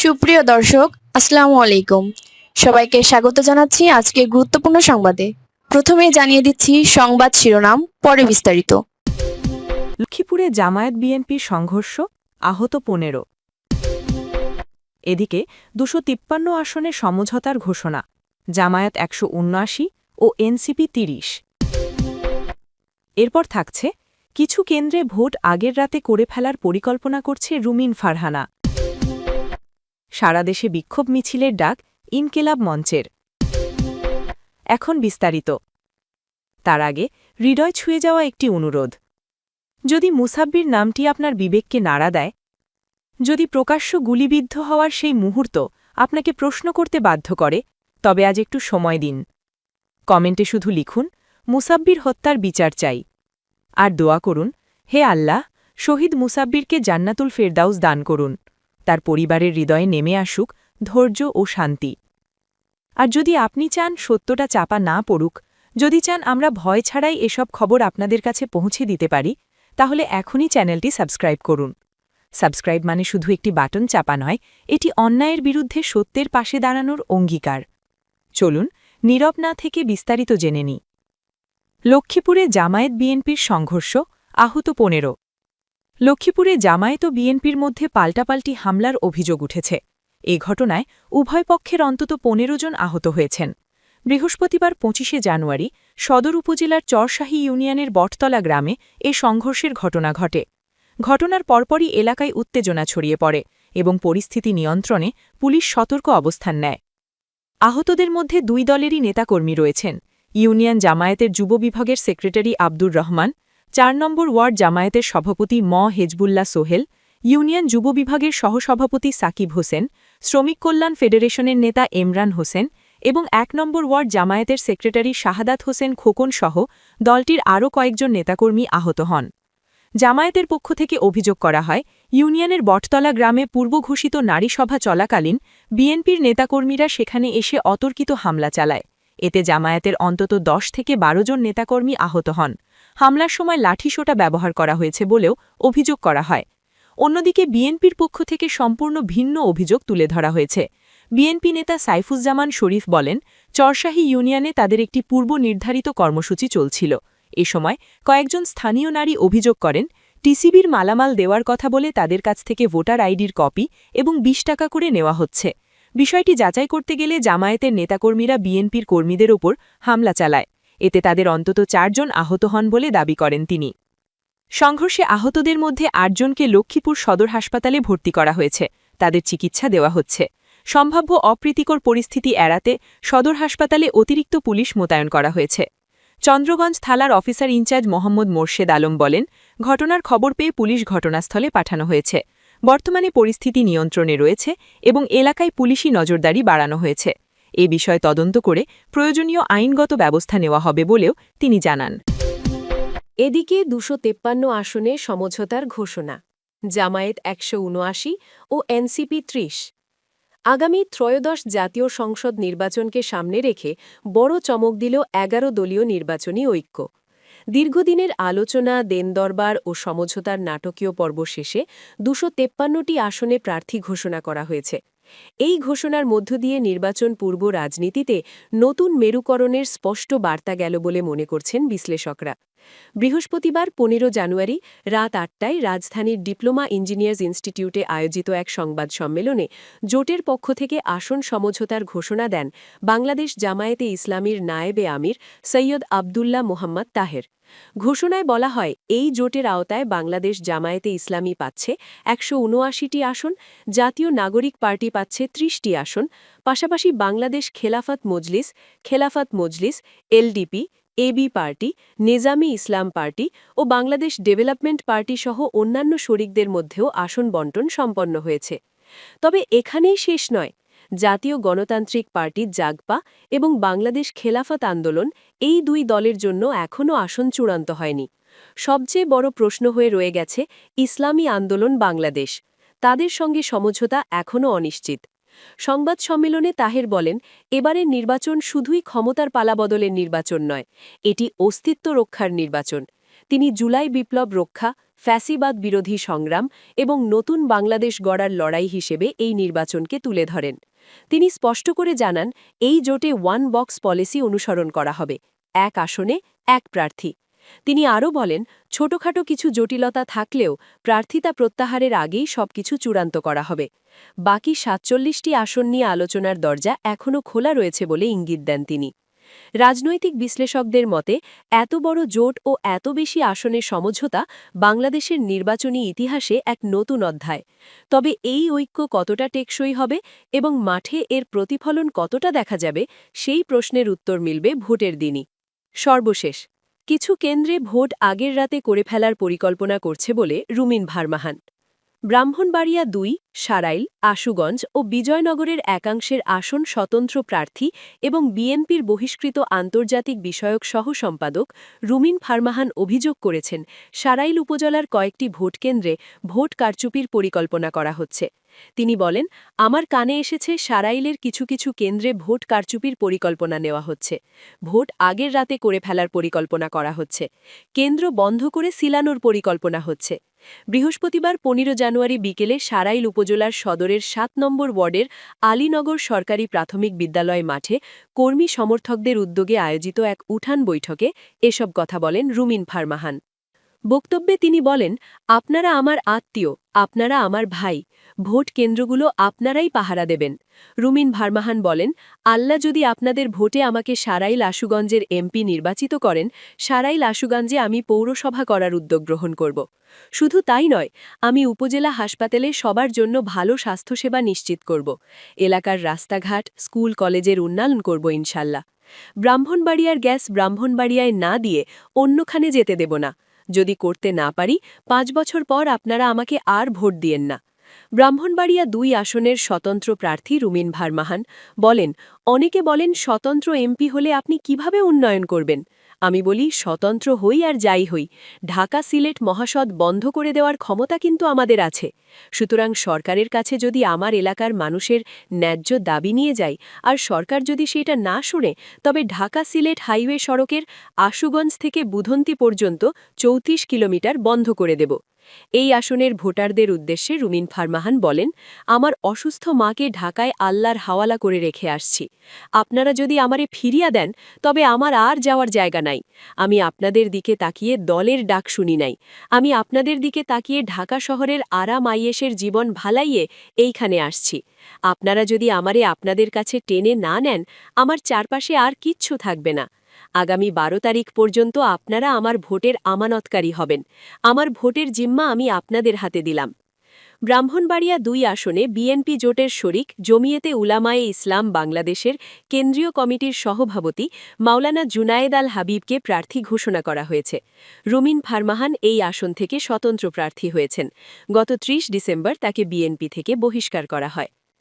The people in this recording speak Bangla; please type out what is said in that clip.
সুপ্রিয় দর্শক, আসসালামু আলাইকুম। সবাইকে স্বাগত জানাচ্ছি আজকে গুরুত্বপূর্ণ সংবাদে। প্রথমেই জানিয়ে দিচ্ছি সংবাদ শিরোনাম, পরে বিস্তারিত। লক্ষ্মীপুরে জামায়াত বিএনপির সংঘর্ষ, আহত ১৫। এদিকে ২৫৩ আসনে সমঝোতার ঘোষণা, জামায়াত ১৭৯ ও এনসিপি ৩০। এরপর থাকছে কিছু কেন্দ্রে ভোট আগের রাতে করে ফেলার পরিকল্পনা করছে রুমিন ফারহানা। সারা দেশে বিক্ষোভ মিছিলের ডাক ইনকিলাব মঞ্চের। এখন বিস্তারিত। তার আগে হৃদয় ছুঁয়ে যাওয়া একটি অনুরোধ। যদি মুসাব্বির নামটি আপনার বিবেককে নাড়া দেয়, যদি প্রকাশ্য গুলিবিদ্ধ হওয়ার সেই মুহূর্ত আপনাকে প্রশ্ন করতে বাধ্য করে, তবে আজ একটু সময় দিন। কমেন্টে শুধু লিখুন, মুসাব্বির হত্যার বিচার চাই। আর দোয়া করুন, হে আল্লাহ, শহীদ মুসাব্বিরকে জান্নাতুল ফেরদাউস দান করুন, তার পরিবারের হৃদয়ে নেমে আসুক ধৈর্য ও শান্তি। আর যদি আপনি চান সত্যটা চাপা না পড়ুক, যদি চান আমরা ভয় ছাড়াই এসব খবর আপনাদের কাছে পৌঁছে দিতে পারি, তাহলে এখনই চ্যানেলটি সাবস্ক্রাইব করুন। সাবস্ক্রাইব মানে শুধু একটি বাটন চাপা নয়, এটি অন্যায়ের বিরুদ্ধে সত্যের পাশে দাঁড়ানোর অঙ্গীকার। চলুন নীরব না থেকে বিস্তারিত জেনে নিই। লক্ষ্মীপুরে জামায়াত বিএনপির সংঘর্ষ, আহত ১৫। লক্ষ্মীপুরে জামায়াত ও বিএনপির মধ্যে পাল্টাপাল্টি হামলার অভিযোগ উঠেছে। এ ঘটনায় উভয় পক্ষের অন্তত ১৫ জন আহত হয়েছেন। বৃহস্পতিবার ২৫শে জানুয়ারি সদর উপজেলার চরশাহী ইউনিয়নের বটতলা গ্রামে এ সংঘর্ষের ঘটনা ঘটে। ঘটনার পরপরই এলাকায় উত্তেজনা ছড়িয়ে পড়ে এবং পরিস্থিতি নিয়ন্ত্রণে পুলিশ সতর্ক অবস্থান নেয়। আহতদের মধ্যে দুই দলেরই নেতাকর্মী রয়েছেন। ইউনিয়ন জামায়াতের যুব বিভাগের সেক্রেটারি আব্দুর রহমান, ৪ নম্বর ওয়ার্ড জামায়াতের সভাপতি হেজবুল্লাহ সোহেল, ইউনিয়ন যুব বিভাগের সহসভাপতি সাকিব হোসেন, শ্রমিক কল্যাণ ফেডারেশনের নেতা এমরান হোসেন এবং ১ নম্বর ওয়ার্ড জামায়াতের সেক্রেটারি শাহাদাত হোসেন খোকন সহ দলটির আরও কয়েকজন নেতাকর্মী আহত হন। জামায়াতের পক্ষ থেকে অভিযোগ করা হয়, ইউনিয়নের বটতলা গ্রামে পূর্বঘোষিত নারী সভা চলাকালীন বিএনপির নেতাকর্মীরা সেখানে এসে অতর্কিত হামলা চালায়। এতে জামায়াতের অন্তত ১০ থেকে ১২ জন নেতাকর্মী আহত হন। হামলার সময় লাঠিসোঁটা ব্যবহার করা হয়েছে বলেও অভিযোগ করা হয়। অন্যদিকে বিএনপির পক্ষ থেকে সম্পূর্ণ ভিন্ন অভিযোগ তুলে ধরা হয়েছে। বিএনপি নেতা সাইফুজ্জামান শরীফ বলেন, চরশাহী ইউনিয়নে তাদের একটি পূর্ব নির্ধারিত কর্মসূচি চলছিল। এ সময় কয়েকজন স্থানীয় নারী অভিযোগ করেন, টিসিবির মালামাল দেওয়ার কথা বলে তাদের কাছ থেকে ভোটার আইডির কপি এবং ২০ টাকা করে নেওয়া হচ্ছে। বিষয়টি যাচাই করতে গেলে জামায়াতের নেতাকর্মীরা বিএনপির কর্মীদের ওপর হামলা চালায়। এতে তাদের অন্তত ৪ জন আহত হন বলে দাবি করেন তিনি। সংঘর্ষে আহতদের মধ্যে ৮ জনকে লক্ষ্মীপুর সদর হাসপাতালে ভর্তি করা হয়েছে। তাদের চিকিৎসা দেওয়া হচ্ছে। সম্ভাব্য অপ্রীতিকর পরিস্থিতি এড়াতে সদর হাসপাতালে অতিরিক্ত পুলিশ মোতায়েন করা হয়েছে। চন্দ্রগঞ্জ থানার অফিসার ইনচার্জ মোহাম্মদ মোর্শেদ আলম বলেন, ঘটনার খবর পেয়ে পুলিশ ঘটনাস্থলে পাঠানো হয়েছে। বর্তমানে পরিস্থিতি নিয়ন্ত্রণে রয়েছে এবং এলাকায় পুলিশি নজরদারি বাড়ানো হয়েছে। এ বিষয়ে তদন্ত করে প্রয়োজনীয় আইনগত ব্যবস্থা নেওয়া হবে বলেও তিনি জানান। এদিকে ২৫৩ আসনে সমঝোতার ঘোষণা, জামায়াত ১৭৯ ও এনসিপি ৩০। আগামী ত্রয়োদশ জাতীয় সংসদ নির্বাচনকে সামনে রেখে বড় চমক দিল ১১ দলীয় নির্বাচনী ঐক্য। দীর্ঘদিনের আলোচনা, দেনদরবার ও সমঝোতার নাটকীয় পর্ব শেষে ২৫৩টি আসনে প্রার্থী ঘোষণা করা হয়েছে। এই ঘোষণার মধ্য দিয়ে নির্বাচন পূর্ব রাজনীতিতে নতুন মেরুকরণের স্পষ্ট বার্তা গেল বলে মনে করছেন বিশ্লেষকরা। বৃহস্পতিবার ১৫ জানুয়ারি রাত ৮টায় রাজধানীর ডিপ্লোমা ইঞ্জিনিয়ার্স ইনস্টিটিউটে আয়োজিত এক সংবাদ সম্মেলনে জোটের পক্ষ থেকে আসন সমঝোতার ঘোষণা দেন বাংলাদেশ জামায়াতে ইসলামীর নায়েবে আমির সৈয়দ আবদুল্লাহ মোহাম্মদ তাহের। ঘোষণায় বলা হয়, এই জোটের আওতায় বাংলাদেশ জামায়াতে ইসলামী পাচ্ছে ১৭৯টি আসন, জাতীয় নাগরিক পার্টি পাচ্ছে ৩০টি আসন, পাশাপাশি Bangladesh Khelafat Majlis, LDP, AB party, Nezami ইসলাম পার্টি ও বাংলাদেশ ডেভেলপমেন্ট পার্টি সহ অন্যান্য শরিকদের মধ্যেও আসন বণ্টন সম্পন্ন হয়েছে। তবে এখানেই শেষ নয়। জাতীয় গণতান্ত্রিক পার্টি জাগপা এবং বাংলাদেশ খেলাফত আন্দোলন, এই দুই দলের জন্য এখনও আসন চূড়ান্ত হয়নি। সবচেয়ে বড় প্রশ্ন হয়ে রয়ে গেছে ইসলামী আন্দোলন বাংলাদেশ। তাদের সঙ্গে সমঝোতা এখনও অনিশ্চিত। সংবাদ সম্মেলনে তাহের বলেন, এবারের নির্বাচন শুধুই ক্ষমতার পালাবদলের নির্বাচন নয়, এটি অস্তিত্ব রক্ষার নির্বাচন। তিনি জুলাই বিপ্লব রক্ষা, ফ্যাসিবাদ বিরোধী সংগ্রাম এবং নতুন বাংলাদেশ গড়ার লড়াই হিসেবে এই নির্বাচনকে তুলে ধরেন। তিনি স্পষ্ট করে জানান, এই জোটে ওয়ান বক্স পলিসি অনুসরণ করা হবে, এক আসনে এক প্রার্থী। তিনি আরও বলেন, ছোটখাটো কিছু জটিলতা থাকলেও প্রার্থিতা প্রত্যাহারের আগেই সবকিছু চূড়ান্ত করা হবে। বাকি ৪৭টি আসন নিয়ে আলোচনার দরজা এখনও খোলা রয়েছে বলে ইঙ্গিত দেন তিনি। রাজনৈতিক বিশ্লেষকদের মতে এত বড় জোট ও এত বেশি আসনের সমঝোতা বাংলাদেশের নির্বাচনী ইতিহাসে এক নতুন অধ্যায়। তবে এই ঐক্য কতটা টেকসই হবে এবং মাঠে এর প্রতিফলন কতটা দেখা যাবে, সেই প্রশ্নের উত্তর মিলবে ভোটের দিনই। সর্বশেষ, কিছু কেন্দ্রে ভোট আগের রাতে করে ফেলার পরিকল্পনা করছে বলে রুমিন ভারমাহান। ব্রাহ্মণবাড়িয়া ২, সারাইল, আশুগঞ্জ ও বিজয়নগরের একাংশের আসন স্বতন্ত্র প্রার্থী এবং বিএনপির বহিষ্কৃত আন্তর্জাতিক বিষয়ক সহ সম্পাদক রুমিন ফারমাহান অভিযোগ করেছেন, সারাইল উপজেলার কয়েকটি ভোটকেন্দ্রে ভোট কারচুপির পরিকল্পনা করা হচ্ছে। তিনি বলেন, আমার কানে এসেছে সারাইলের কিছু কিছু কেন্দ্রে ভোট কারচুপির পরিকল্পনা নেওয়া হচ্ছে। ভোট আগের রাতে করে ফেলার পরিকল্পনা করা হচ্ছে। কেন্দ্র বন্ধ করে সিলানোর পরিকল্পনা হচ্ছে। বৃহস্পতিবার ১৫ জানুয়ারি বিকেলে সারাইল উপজেলার সদরের ৭ নম্বর ওয়ার্ডের আলীনগর সরকারি প্রাথমিক বিদ্যালয় মাঠে কর্মী সমর্থকদের উদ্যোগে আয়োজিত এক উঠান বৈঠকে এসব কথা বলেন রুমিন ফারমাহান। বক্তব্যে তিনি বলেন, আপনারা আমার আত্মীয়, আপনারা আমার ভাই, ভোট কেন্দ্রগুলো আপনারাই পাহারা দেবেন। রুমিন ভারমাহান বলেন, আল্লাহ যদি আপনাদের ভোটে আমাকে সারাইল আশুগঞ্জের এমপি নির্বাচিত করেন, সারাইল আশুগঞ্জে আমি পৌরসভা করার উদ্যোগ গ্রহণ করব। শুধু তাই নয়, আমি উপজেলা হাসপাতালে সবার জন্য ভালো স্বাস্থ্যসেবা নিশ্চিত করব। এলাকার রাস্তাঘাট, স্কুল কলেজের উন্নয়ন করব ইনশাল্লাহ। ব্রাহ্মণবাড়িয়ার গ্যাস ব্রাহ্মণবাড়িয়ায় না দিয়ে অন্যখানে যেতে দেব না। যদি করতে না পারি, ৫ বছর পর আপনারা আমাকে আর ভোট দিয়েন না। ব্রাহ্মণবাড়িয়া ২ আসনের স্বতন্ত্র প্রার্থী রুমিন ভারমাহান বলেন, অনেকে বলেন স্বতন্ত্র এমপি হলে আপনি কিভাবে উন্নয়ন করবেন। আমি বলি, স্বতন্ত্র হই আর যাই হই, ঢাকা সিলেট মহাসড়ক বন্ধ করে দেওয়ার ক্ষমতা কিন্তু আমাদের আছে। সুতরাং সরকারের কাছে যদি আমার এলাকার মানুষের ন্যায্য দাবি নিয়ে যাই আর সরকার যদি সেটা না শুনে, তবে ঢাকা সিলেট হাইওয়ে সড়কের আশুগঞ্জ থেকে বুধন্তি পর্যন্ত ৩৪ কিলোমিটার বন্ধ করে দেব। এই আসনের ভোটারদের উদ্দেশ্যে রুমিন ফারমাহান বলেন, আমার অসুস্থ মাকে ঢাকায় আল্লাহর হাওয়ালা করে রেখে আসছি। আপনারা যদি আমারে ফিরিয়া দেন, তবে আমার আর যাওয়ার জায়গা নাই। আমি আপনাদের দিকে তাকিয়ে দলের ডাক শুনি নাই। আমি আপনাদের দিকে তাকিয়ে ঢাকা শহরের আরাম আইয়েসের জীবন ভালাইয়ে এইখানে আসছি। আপনারা যদি আমারে আপনাদের কাছে টেনে না নেন, আমার চারপাশে আর কিচ্ছু থাকবে না। আগামী ১২ তারিখ পর্যন্ত আপনারা আমার ভোটের আমানতকারী হবেন। আমার ভোটের জিম্মা আমি আপনাদের হাতে দিলাম। ব্রাহ্মণবাড়িয়া ২ আসনে বিএনপি জোটের শরিক জমিয়েতে উলামায়ে ইসলাম বাংলাদেশের কেন্দ্রীয় কমিটির সভাপতি মাওলানা জুনায়েদ আল হাবিবকে প্রার্থী ঘোষণা করা হয়েছে। রুমিন ফারমাহান এই আসন থেকে স্বতন্ত্র প্রার্থী হয়েছেন। গত ৩০ ডিসেম্বর তাকে বিএনপি থেকে বহিষ্কার করা হয়।